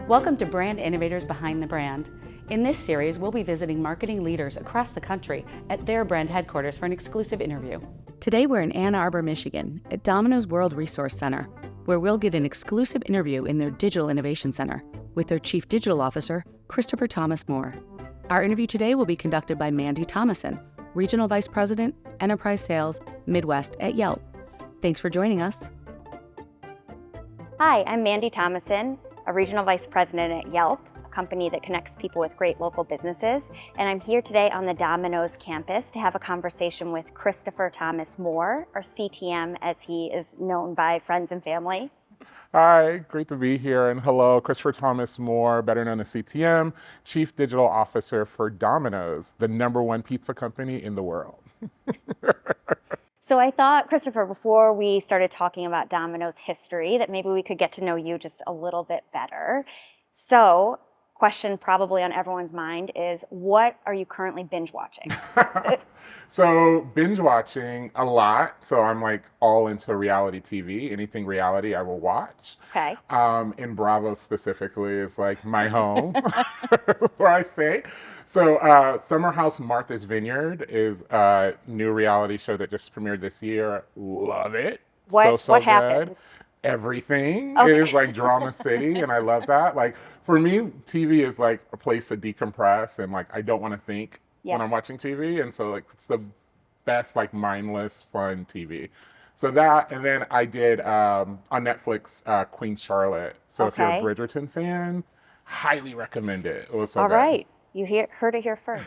Welcome to Brand Innovators Behind the Brand. In this series, we'll be visiting marketing leaders across the country at their brand headquarters for an exclusive interview. Today we're in Ann Arbor, Michigan at Domino's World Resource Center, where we'll get an exclusive interview in their Digital Innovation Center with their Chief Digital Officer, Christopher Thomas Moore. Our interview today will be conducted by Mandy Thomason, Regional Vice President, Enterprise Sales, Midwest at Yelp. Thanks for joining us. Hi, I'm Mandy Thomason, a Regional Vice President at Yelp, a company that connects people with great local businesses. And I'm here today on the Domino's campus to have a conversation with Christopher Thomas Moore, or CTM as he is known by friends and family. Hi, great to be here. And hello, Christopher Thomas Moore, better known as CTM, Chief Digital Officer for Domino's, the #1 pizza company in the world. So I thought, Christopher, before we started talking about Domino's history, that maybe we could get to know you just a little bit better. So, question probably on everyone's mind is, what are you currently binge watching? So binge watching a lot. So I'm like all into reality TV. Anything reality I will watch. Okay. And Bravo specifically is like my home, where I stay. So Summer House Martha's Vineyard is a new reality show that just premiered this year. Love it. What So happens? good. Everything. Okay. It is like Drama City, and I love that. Like for me, TV is like a place to decompress, and like I don't want to think when I'm watching TV, and so like it's the best like mindless fun TV. So that, and then I did on Netflix Queen Charlotte. So if you're a Bridgerton fan, highly recommend it. It was so All good. right, you heard it here first.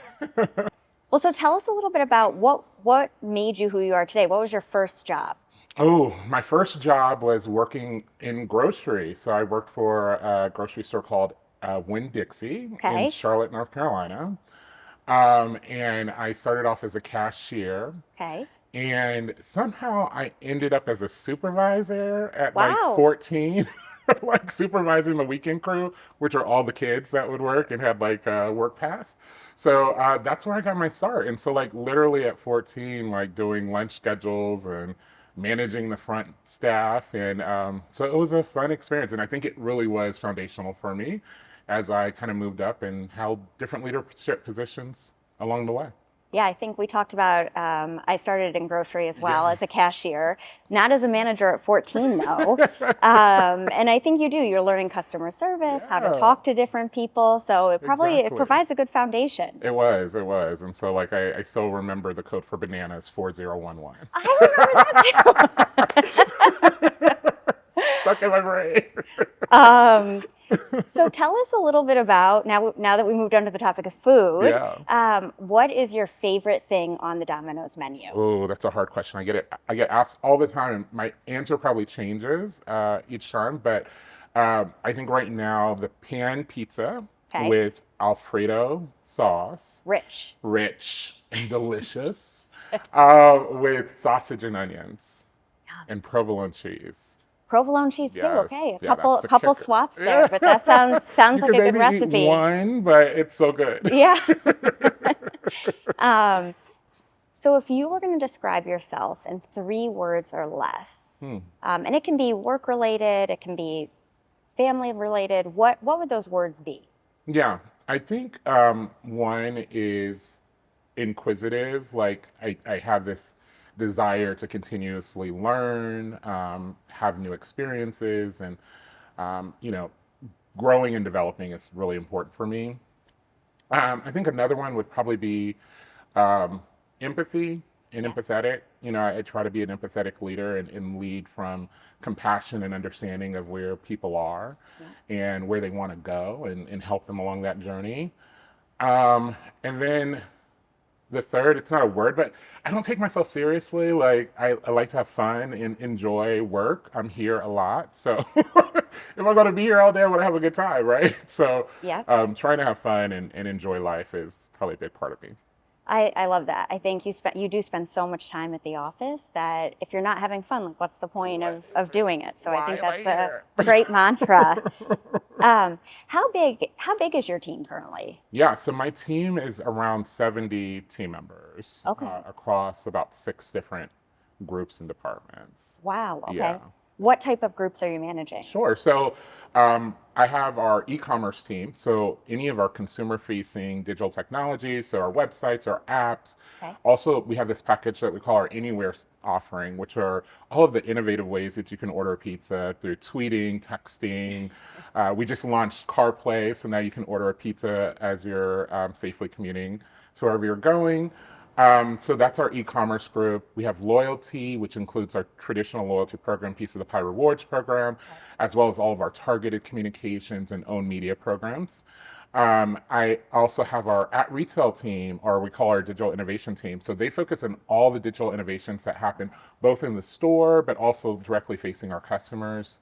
Well, so tell us a little bit about what made you who you are today. What was your first job? Oh, my first job was working in grocery. So I worked for a grocery store called Winn-Dixie in Charlotte, North Carolina. And I started off as a cashier. Okay. And somehow I ended up as a supervisor at like 14, like supervising the weekend crew, which are all the kids that would work and had like work pass. So that's where I got my start. And so like literally at 14, like doing lunch schedules and managing the front staff. And so it was a fun experience. And I think it really was foundational for me as I kind of moved up and held different leadership positions along the way. Yeah, I think we talked about, I started in grocery as well as a cashier, not as a manager at 14 though. And I think you're learning customer service, how to talk to different people. So it provides a good foundation. It was. And so like I still remember the code for bananas, 4011. I remember that too. Stuck in my brain. So tell us a little bit about, now that we moved on to the topic of food, what is your favorite thing on the Domino's menu? Oh, that's a hard question. I get asked all the time, and my answer probably changes each time, but I think right now the pan pizza with Alfredo sauce. Rich and delicious. With sausage and onions and provolone cheese. Provolone cheese too. Okay, a couple swaps there, but that sounds like a good recipe. Eat one, but it's so good. Yeah. So if you were going to describe yourself in 3 words or less, and it can be work related, it can be family related, what would those words be? Yeah, I think one is inquisitive. Like I have this desire to continuously learn, have new experiences, and growing and developing is really important for me. I think another one would probably be empathy and empathetic. I try to be an empathetic leader and lead from compassion and understanding of where people are and where they want to go and help them along that journey. And then the third, it's not a word, but I don't take myself seriously. Like I like to have fun and enjoy work. I'm here a lot. So if I'm going to be here all day, I want to have a good time, right? So trying to have fun and enjoy life is probably a big part of me. I love that. I think you do spend so much time at the office that if you're not having fun, like what's the point of doing it? So I think that's a great mantra. How big is your team currently? Yeah, so my team is around 70 team members across about 6 different groups and departments. Wow. Okay. Yeah. What type of groups are you managing? Sure. So I have our e-commerce team. So any of our consumer-facing digital technologies, so our websites, our apps. Okay. Also, we have this package that we call our Anywhere offering, which are all of the innovative ways that you can order a pizza through tweeting, texting. We just launched CarPlay, so now you can order a pizza as you're safely commuting to wherever you're going. So that's our e-commerce group. We have loyalty, which includes our traditional loyalty program, Piece of the Pie Rewards program, as well as all of our targeted communications and owned media programs. I also have our at retail team, or we call our digital innovation team. So they focus on all the digital innovations that happen both in the store, but also directly facing our customers.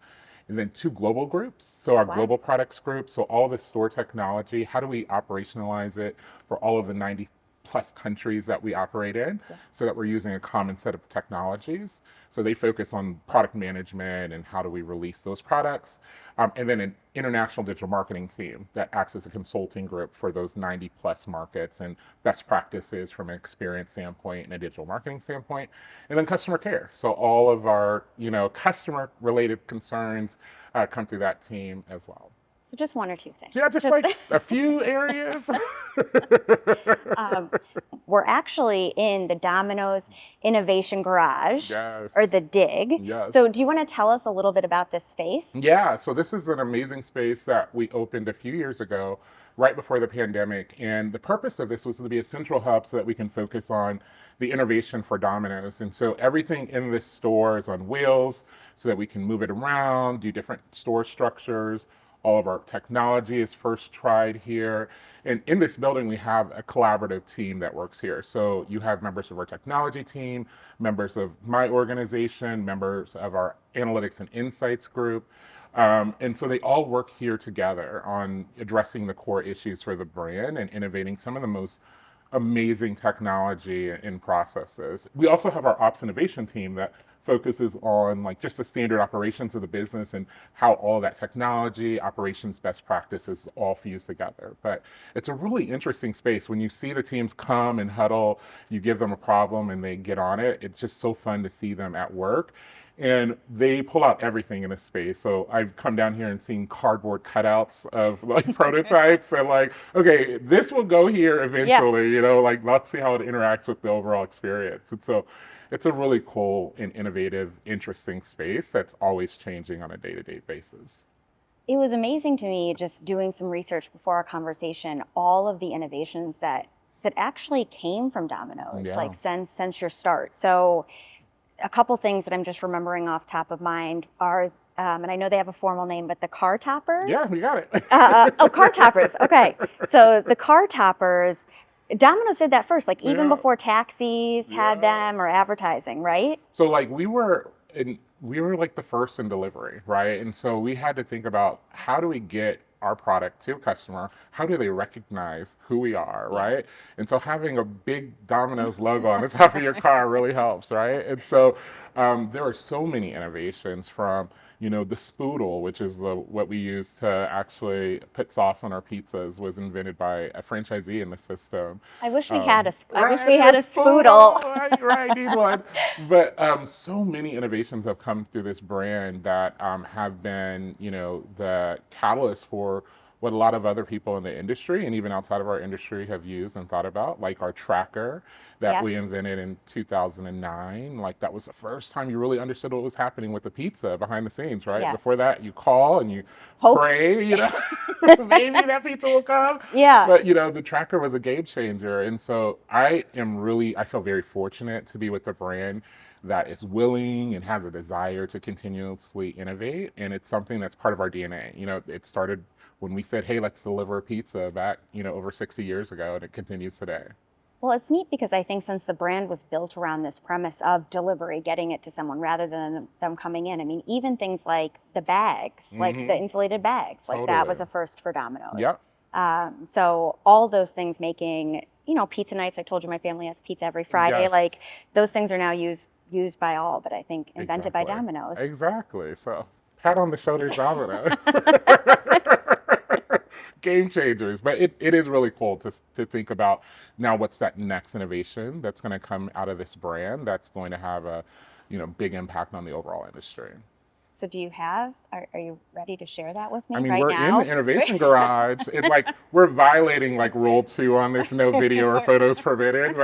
And then two global groups. So our global products group, so all the store technology, how do we operationalize it for all of the 90 plus countries that we operate in, so that we're using a common set of technologies. So they focus on product management and how do we release those products. And then an international digital marketing team that acts as a consulting group for those 90 plus markets and best practices from an experience standpoint and a digital marketing standpoint. And then customer care. So all of our, customer related concerns come through that team as well. So just one or two things. Yeah, just like a few areas. We're actually in the Dominos Innovation Garage, Yes. or the DIG. Yes. So do you want to tell us a little bit about this space? Yeah, so this is an amazing space that we opened a few years ago, right before the pandemic. And the purpose of this was to be a central hub so that we can focus on the innovation for Domino's. And so everything in this store is on wheels so that we can move it around, do different store structures. All of our technology is first tried here. And in this building, we have a collaborative team that works here. So you have members of our technology team, members of my organization, members of our analytics and insights group. And so they all work here together on addressing the core issues for the brand and innovating some of the most amazing technology and processes. We also have our ops innovation team that focuses on like just the standard operations of the business and how all that technology, operations, best practices all fuse together. But it's a really interesting space. When you see the teams come and huddle, you give them a problem and they get on it. It's just so fun to see them at work. And they pull out everything in a space. So I've come down here and seen cardboard cutouts of like prototypes and like, okay, this will go here eventually, like let's see how it interacts with the overall experience. And so it's a really cool and innovative, interesting space that's always changing on a day-to-day basis. It was amazing to me just doing some research before our conversation, all of the innovations that actually came from Domino's, like since your start. So a couple things that I'm just remembering off top of mind are, and I know they have a formal name, but the car toppers. Yeah, you got it. Car toppers. Okay. So the car toppers, Domino's did that first, like even before taxis had them or advertising, right? So like we were like the first in delivery, right? And so we had to think about how do we get our product to a customer? How do they recognize who we are, right? And so having a big Domino's logo on the top of your car really helps, right? And so there are so many innovations from, the spoodle, which is what we use to actually put sauce on our pizzas, was invented by a franchisee in the system. I wish we had a spoodle. Right, need one. But so many innovations have come through this brand that have been, the catalyst for what a lot of other people in the industry and even outside of our industry have used and thought about, like our tracker that we invented in 2009. Like that was the first time you really understood what was happening with the pizza behind the scenes, right? Yeah. Before that, you call and you pray, maybe that pizza will come. Yeah. But, the tracker was a game changer. And so I feel very fortunate to be with a brand that is willing and has a desire to continuously innovate. And it's something that's part of our DNA. It started when we said, hey, let's deliver a pizza back, over 60 years ago, and it continues today. Well, it's neat because I think since the brand was built around this premise of delivery, getting it to someone rather than them coming in. I mean, even things like the bags, like the insulated bags, like that was a first for Domino's. Yep. So all those things making, pizza nights. I told you my family has pizza every Friday. Yes. Like those things are now used by all, but I think invented by Domino's. Exactly. So pat on the shoulders, Domino's. Game changers. But it is really cool to think about now what's that next innovation that's going to come out of this brand that's going to have a big impact on the overall industry. So do you have, are you ready to share that with me I mean, right we're now? in the innovation garage. It like we're violating like rule 2 on this no video or photos permitted,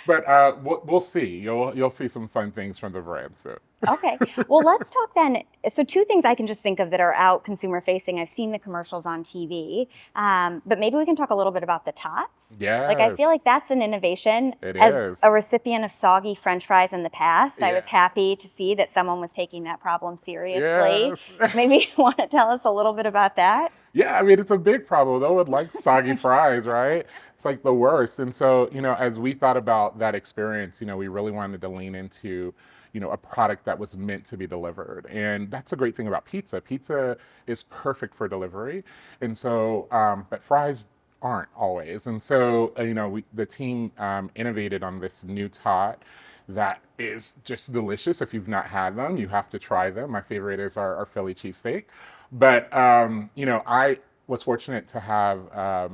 but we'll see. You'll see some fun things from the brand soon. Okay. Well, let's talk then. So 2 things I can just think of that are out consumer facing. I've seen the commercials on TV, but maybe we can talk a little bit about the tots. Like, I feel Yes, like that's an innovation. it As is. a recipient of soggy French fries in the past, I was Yes. happy to see that someone was taking that problem seriously. Yes. Maybe you want to tell us a little bit about that? Yeah, I mean, it's a big problem. No one likes soggy fries, right? It's like the worst. And so, as we thought about that experience, we really wanted to lean into, a product that was meant to be delivered. And that's a great thing about pizza. Pizza is perfect for delivery. And so, but fries aren't always. And so, the team innovated on this new tot that is just delicious. If you've not had them, you have to try them. My favorite is our Philly cheesesteak. But, I was fortunate to have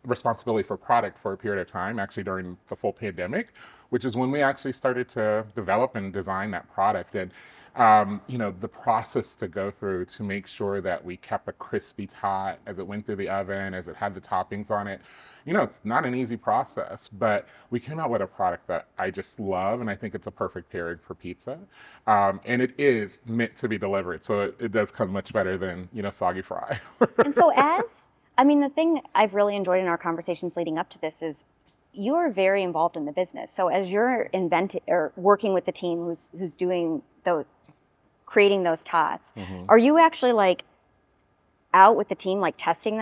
responsibility for product for a period of time, actually during the full pandemic, which is when we actually started to develop and design that product. And, the process to go through to make sure that we kept a crispy tot as it went through the oven, as it had the toppings on it. It's not an easy process, but we came out with a product that I just love, and I think it's a perfect pairing for pizza. And it is meant to be delivered, so it does come much better than, soggy fry. And so the thing I've really enjoyed in our conversations leading up to this is you're very involved in the business. So as you're inventing or working with the team who's doing creating those tots, are you actually like out with the team, like testing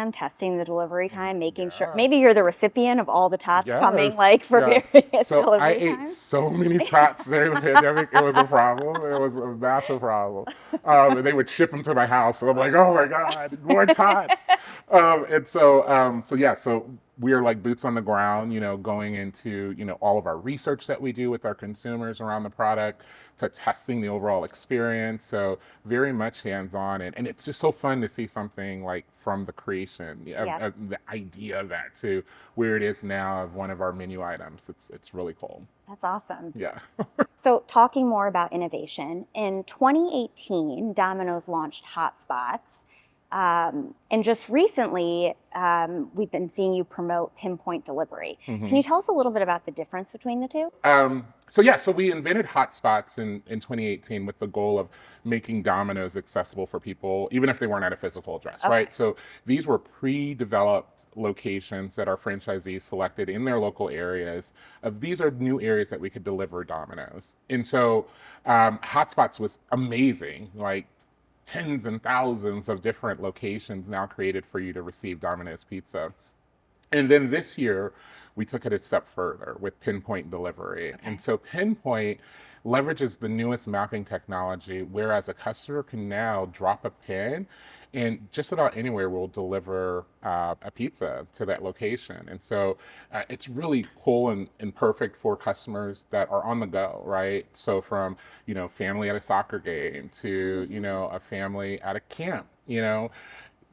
the delivery time, making sure maybe you're the recipient of all the tots coming for various so delivery I times? ate so many tots during the pandemic. It was a problem. It was a massive problem. And they would ship them to my house, and I'm like, oh my god, more tots. So we are like boots on the ground, going into, all of our research that we do with our consumers around the product, to testing the overall experience. So very much hands-on. And it's just so fun to see something like from the creation, the idea of that to where it is now of one of our menu items. It's really cool. That's awesome. Yeah. So talking more about innovation, in 2018, Domino's launched Hotspots. And just recently, we've been seeing you promote Pinpoint delivery. Can you tell us a little bit about the difference between the two? So we invented Hotspots in 2018 with the goal of making Domino's accessible for people, even if they weren't at a physical address, right? So these were pre-developed locations that our franchisees selected in their local areas. These are new areas that we could deliver Domino's. And so Hotspots was amazing, like tens and thousands of different locations now created for you to receive Domino's pizza. And then this year, we took it a step further with Pinpoint delivery. And so Pinpoint leverages the newest mapping technology, whereas a customer can now drop a pin and just about anywhere will deliver a pizza to that location. And so it's really cool and perfect for customers that are on the go, right? So from, family at a soccer game to, a family at a camp,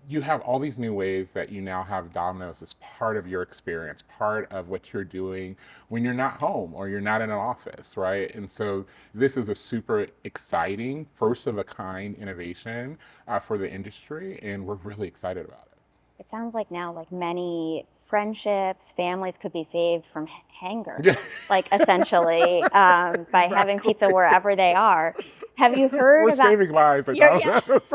you have all these new ways that you now have Domino's as part of your experience, part of what you're doing when you're not home or you're not in an office, right? And so this is a super exciting, first of a kind innovation for the industry, and we're really excited about it. It sounds like now, like many friendships, families could be saved from hunger, like essentially by having pizza wherever they are. Have you heard We're about saving lives at Domino's.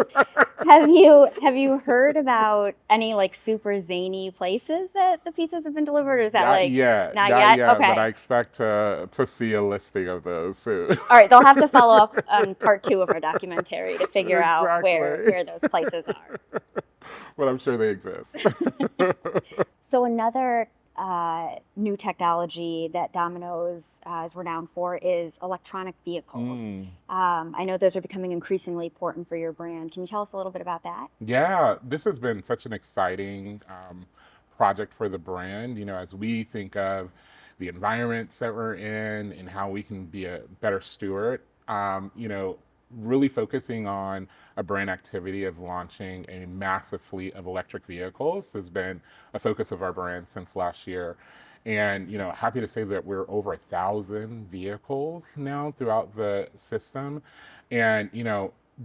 Have you heard about any like super zany places that the pizzas have been delivered? Or is that Not yet. Okay. But I expect to see a listing of those soon. All right, they'll have to follow up on part 2 of our documentary to figure out where those places are. But I'm sure they exist. So another new technology that Domino's is renowned for is electronic vehicles. I know those are becoming increasingly important for your brand. Can you tell us a little bit about that? Yeah, this has been such an exciting project for the brand, as we think of the environments that we're in and how we can be a better steward. Really focusing on a brand activity of launching a massive fleet of electric vehicles has been a focus of our brand since last year. And, happy to say that we're over 1,000 vehicles now throughout the system. And,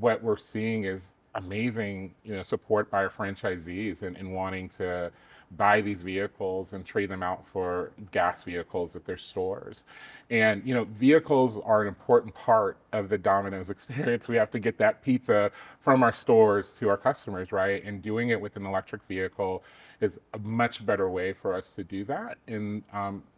what we're seeing is amazing, support by our franchisees in wanting to buy these vehicles and trade them out for gas vehicles at their stores. And, vehicles are an important part of the Domino's experience. We have to get that pizza from our stores to our customers, right? And doing it with an electric vehicle is a much better way for us to do that and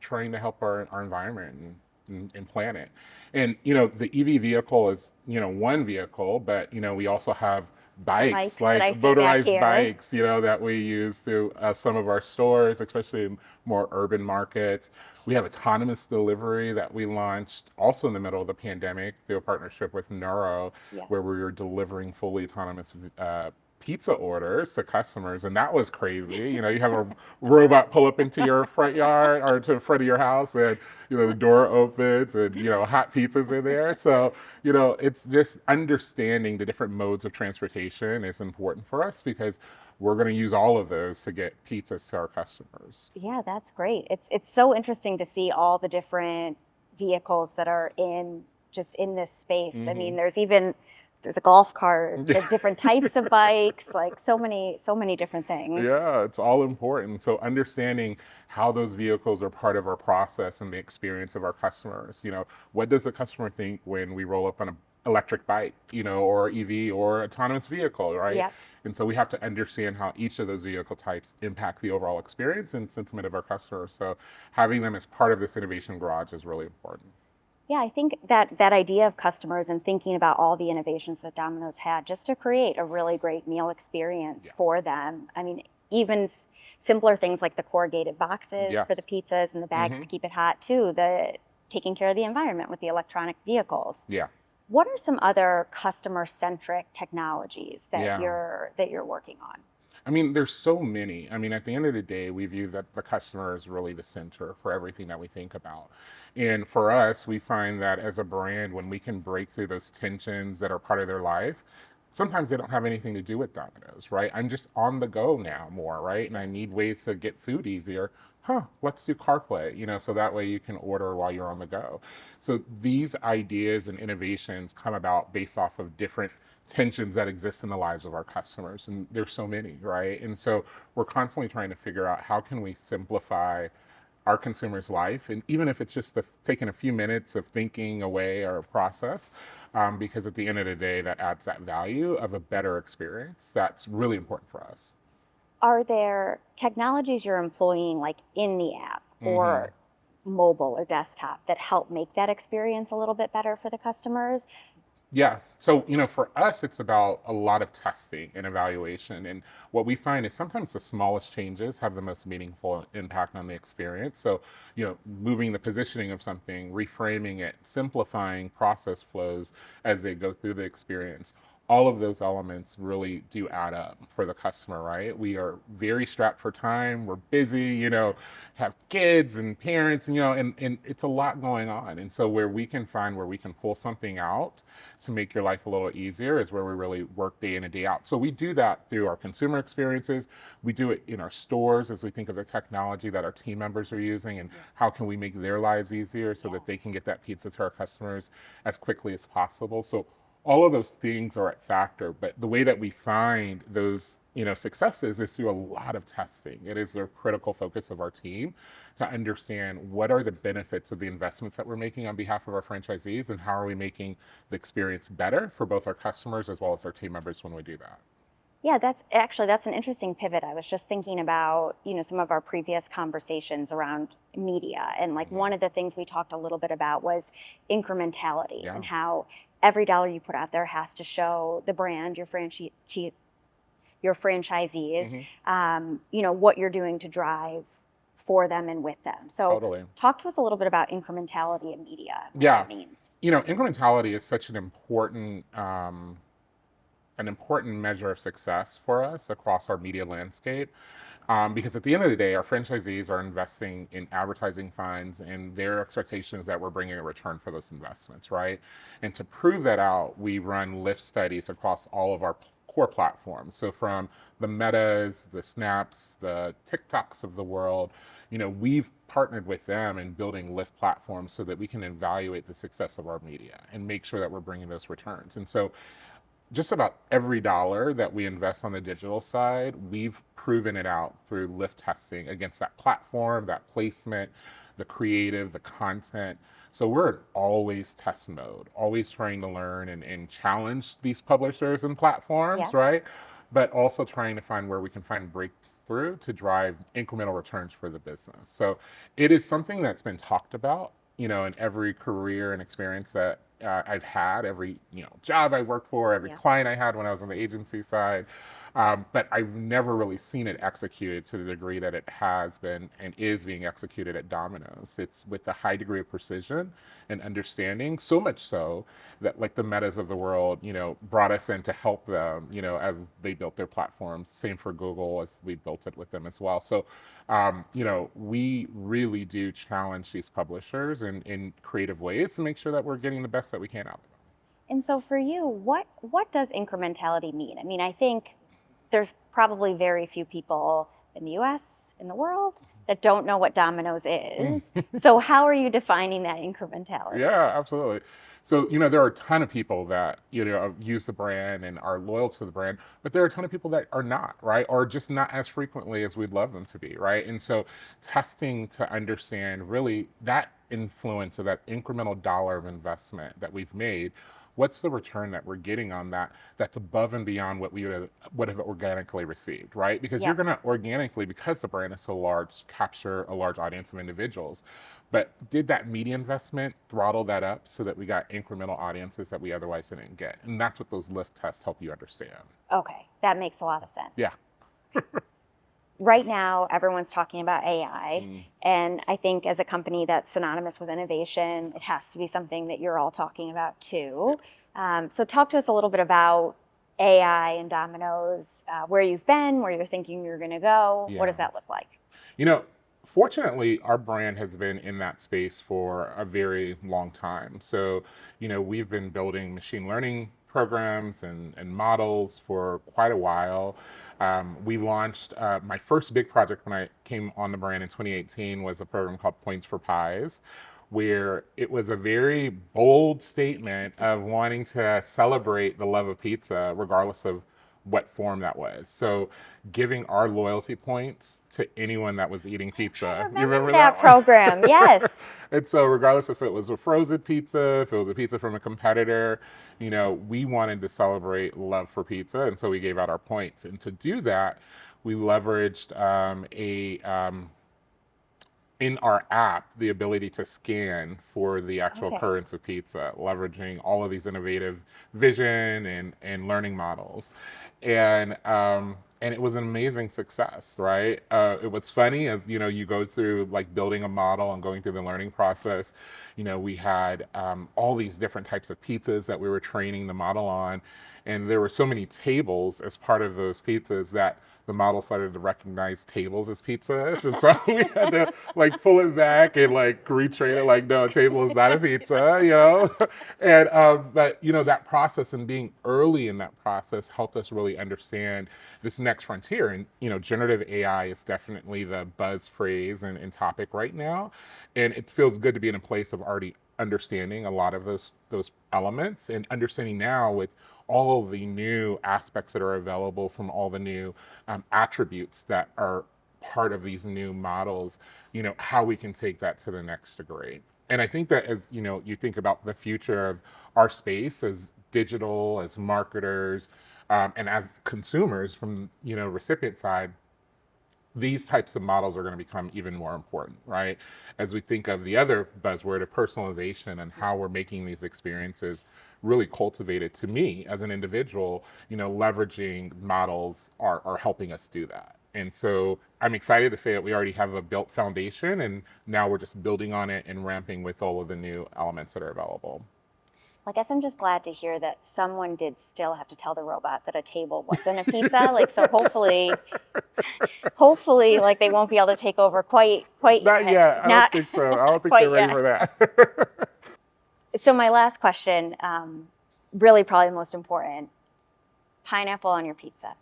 trying to help our environment and planet. And, the EV vehicle is, one vehicle, but, we also have bikes, that I like see back motorized here. bikes, that we use through some of our stores, especially in more urban markets. We have autonomous delivery that we launched also in the middle of the pandemic through a partnership with Neuro, Yeah. where we were delivering fully autonomous pizza orders to customers, and that was crazy. You have a robot pull up into your front yard or to the front of your house, and the door opens, and hot pizza's in there. So it's just understanding the different modes of transportation is important for us because we're going to use all of those to get pizzas to our customers. Yeah, that's great. It's so interesting to see all the different vehicles that are in this space. I mean, there's a golf cart, there's different types of bikes, like so many different things. Yeah, it's all important. So understanding how those vehicles are part of our process and the experience of our customers. What does a customer think when we roll up on an electric bike, or EV or autonomous vehicle, right? Yep. And so we have to understand how each of those vehicle types impact the overall experience and sentiment of our customers. So having them as part of this innovation garage is really important. Yeah, I think that idea of customers and thinking about all the innovations that Domino's had just to create a really great meal experience for them. I mean, even simpler things like the corrugated boxes for the pizzas and the bags to keep it hot too, the taking care of the environment with the electronic vehicles. Yeah. What are some other customer-centric technologies that you're working on? I mean, there's so many. I mean, at the end of the day, we view that the customer is really the center for everything that we think about. And for us, we find that as a brand, when we can break through those tensions that are part of their life, sometimes they don't have anything to do with Domino's, right? I'm just on the go now more, right? And I need ways to get food easier. Let's do CarPlay, so that way you can order while you're on the go. So these ideas and innovations come about based off of different tensions that exist in the lives of our customers, and there's so many, right? And so we're constantly trying to figure out how can we simplify our consumer's life, and even if it's just taking a few minutes of thinking away or a process, because at the end of the day, that adds that value of a better experience. That's really important for us. Are there technologies you're employing like in the app or mobile or desktop that help make that experience a little bit better for the customers? Yeah. So, for us, it's about a lot of testing and evaluation. And what we find is sometimes the smallest changes have the most meaningful impact on the experience. So, moving the positioning of something, reframing it, simplifying process flows as they go through the experience. All of those elements really do add up for the customer, right? We are very strapped for time. We're busy, have kids and parents, and it's a lot going on. And so where we can pull something out to make your life a little easier is where we really work day in and day out. So we do that through our consumer experiences. We do it in our stores as we think of the technology that our team members are using and how can we make their lives easier so that they can get that pizza to our customers as quickly as possible. So all of those things are at factor, but the way that we find those, successes is through a lot of testing. It is a critical focus of our team to understand what are the benefits of the investments that we're making on behalf of our franchisees and how are we making the experience better for both our customers as well as our team members when we do that. Yeah, that's an interesting pivot. I was just thinking about, some of our previous conversations around media. And like one of the things we talked a little bit about was incrementality and how every dollar you put out there has to show the brand, your franchisees, what you're doing to drive for them and with them. So talk to us a little bit about incrementality in media, what that means. Incrementality is such an important measure of success for us across our media landscape. Because at the end of the day, our franchisees are investing in advertising funds and their expectation is that we're bringing a return for those investments, right? And to prove that out, we run lift studies across all of our core platforms. So from the Metas, the Snaps, the TikToks of the world, we've partnered with them in building lift platforms so that we can evaluate the success of our media and make sure that we're bringing those returns. And so just about every dollar that we invest on the digital side, we've proven it out through lift testing against that platform, that placement, the creative, the content. So we're in always test mode, always trying to learn and challenge these publishers and platforms, Yeah. right? But also trying to find where we can find breakthrough to drive incremental returns for the business. So it is something that's been talked about, in every career and experience that I've had, every job I worked for, every client I had when I was on the agency side. But I've never really seen it executed to the degree that it has been and is being executed at Domino's. It's with a high degree of precision and understanding, so much so that like the Metas of the world, brought us in to help them, as they built their platforms. Same for Google, as we built it with them as well. So, we really do challenge these publishers in creative ways to make sure that we're getting the best that we can out of them. And so for you, what does incrementality mean? I mean, I think there's probably very few people in the US, in the world, that don't know what Domino's is. So how are you defining that incrementality? Yeah, absolutely. So, there are a ton of people that, use the brand and are loyal to the brand, but there are a ton of people that are not, right? Or just not as frequently as we'd love them to be, right? And so testing to understand really that influence of that incremental dollar of investment that we've made, what's the return that we're getting on that that's above and beyond what we would have organically received, right? Because you're going to organically, because the brand is so large, capture a large audience of individuals. But did that media investment throttle that up so that we got incremental audiences that we otherwise didn't get? And that's what those lift tests help you understand. Okay, that makes a lot of sense. Yeah. Right now, everyone's talking about AI, and I think as a company that's synonymous with innovation, it has to be something that you're all talking about too. Yes. So talk to us a little bit about AI and Domino's, where you've been, where you're thinking you're going to go. Yeah. What does that look like? Fortunately, our brand has been in that space for a very long time. So, we've been building machine learning programs and models for quite a while. We launched my first big project when I came on the brand in 2018 was a program called Points for Pies, where it was a very bold statement of wanting to celebrate the love of pizza, regardless of what form that was. So giving our loyalty points to anyone that was eating pizza. You remember that program? Yes. And so regardless if it was a frozen pizza, if it was a pizza from a competitor, we wanted to celebrate love for pizza. And so we gave out our points. And to do that, we leveraged in our app, the ability to scan for the actual occurrence of pizza, leveraging all of these innovative vision and learning models. And it was an amazing success, right? It was funny as, you go through like building a model and going through the learning process. We had all these different types of pizzas that we were training the model on. And there were so many tables as part of those pizzas that the model started to recognize tables as pizzas. And so we had to like pull it back and like retrain it like, no, a table is not a pizza, And, but, that process and being early in that process helped us really understand this next frontier. And, generative AI is definitely the buzz phrase and topic right now. And it feels good to be in a place of already understanding a lot of those elements and understanding now with all of the new aspects that are available from all the new attributes that are part of these new models, how we can take that to the next degree. And I think that as, you think about the future of our space as digital, as marketers, and as consumers from, recipient side, these types of models are going to become even more important, right? As we think of the other buzzword of personalization and how we're making these experiences really cultivated, to me as an individual, leveraging models are helping us do that. And so I'm excited to say that we already have a built foundation and now we're just building on it and ramping with all of the new elements that are available. I guess I'm just glad to hear that someone did still have to tell the robot that a table wasn't a pizza. So hopefully, like they won't be able to take over quite Not yet. I don't think so. I don't think they're ready for that. So my last question, really probably the most important. pineapple on your pizza?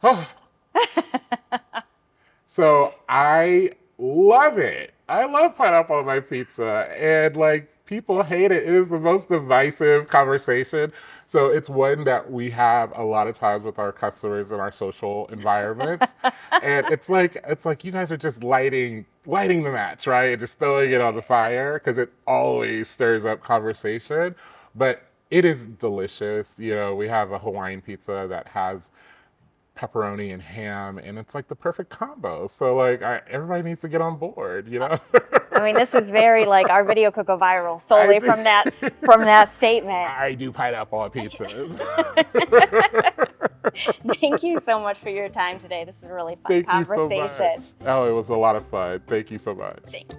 So I love it. I love pineapple on my pizza, and like people hate it. It is the most divisive conversation. So it's one that we have a lot of times with our customers in our social environments, and it's like you guys are just lighting the match, right? And just throwing it on the fire because it always stirs up conversation. But it is delicious. You know, we have a Hawaiian pizza that has pepperoni and ham, and it's like the perfect combo. So like everybody needs to get on board, you know? I mean, this is very like our video could go viral solely from that statement. I do pineapple on pizzas. Thank you so much for your time today. This is a really fun Thank conversation. you so much. Oh, it was a lot of fun. Thank you so much. Thank you.